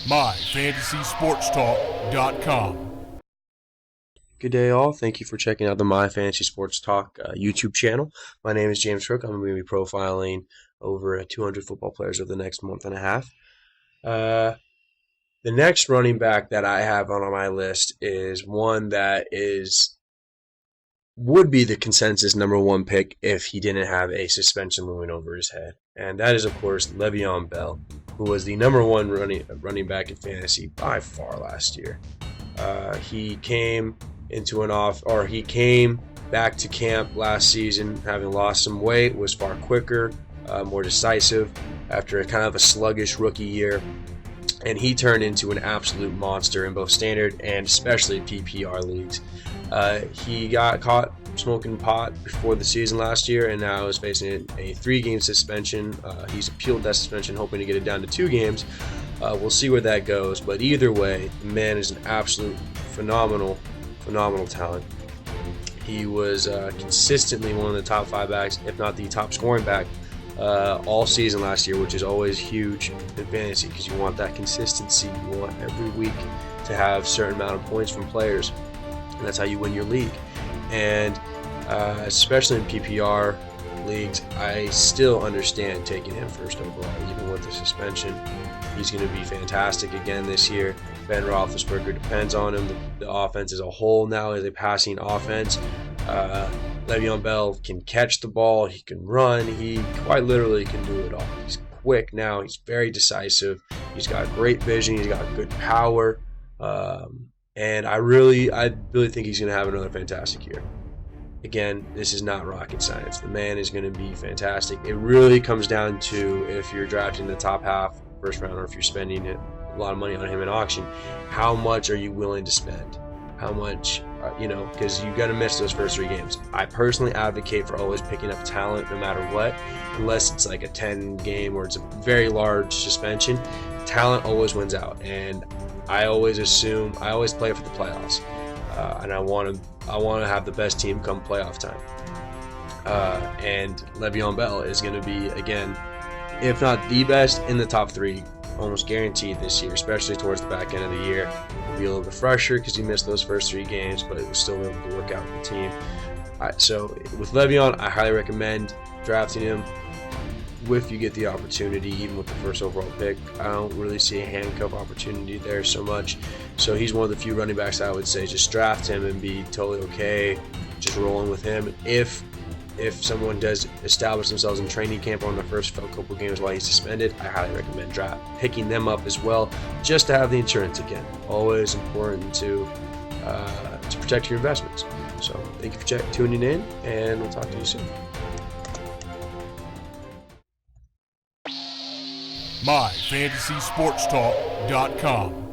MyFantasySportsTalk.com. Good day, all. Thank you for checking out the My Fantasy Sports Talk YouTube channel. My name is James Crook. I'm going to be profiling over 200 football players over the next month and a half. The next running back that I have on my list is one that would be the consensus number one pick if he didn't have a suspension looming over his head. And that is, of course, Le'Veon Bell, who was the number one running back in fantasy by far last year. He came back to camp last season having lost some weight, was far quicker, more decisive after a kind of a sluggish rookie year, and he turned into an absolute monster in both standard and especially PPR leagues. He got caught smoking pot before the season last year, and now is facing a 3-game suspension. He's appealed that suspension, hoping to get it down to 2 games. We'll see where that goes, but either way, the man is an absolute phenomenal talent. He was consistently one of the top 5 backs, if not the top scoring back, all season last year, which is always huge in fantasy because you want that consistency. You want every week to have a certain amount of points from players, and that's how you win your league. And especially in PPR leagues, I still understand taking him first overall, even with the suspension. He's going to be fantastic again this year. Ben Roethlisberger depends on him. The offense as a whole now is a passing offense. Le'Veon Bell can catch the ball. He can run. He quite literally can do it all. He's quick now. He's very decisive. He's got great vision. He's got good power. And I really think he's going to have another fantastic year. Again, this is not rocket science. The man is going to be fantastic. It really comes down to if you're drafting the top half, first round, or if you're spending a lot of money on him in auction, how much are you willing to spend? How much, because you got to miss those first 3 games. I personally advocate for always picking up talent no matter what, unless it's like a 10-game or it's a very large suspension. Talent always wins out, and I always play for the playoffs, and I want to have the best team come playoff time. And Le'Veon Bell is going to be, again, if not the best, in the top 3, almost guaranteed this year, especially towards the back end of the year. He'll be a little bit fresher because he missed those first 3 games, but it was still able to work out with the team. So with Le'Veon, I highly recommend drafting him if you get the opportunity, even with the first overall pick. I don't really see a handcuff opportunity there so much. So he's one of the few running backs I would say just draft him and be totally okay just rolling with him. If someone does establish themselves in training camp on the first couple games while he's suspended, I highly recommend picking them up as well, just to have the insurance again. Always important to protect your investments. So thank you for tuning in, and we'll talk to you soon. MyFantasySportsTalk.com.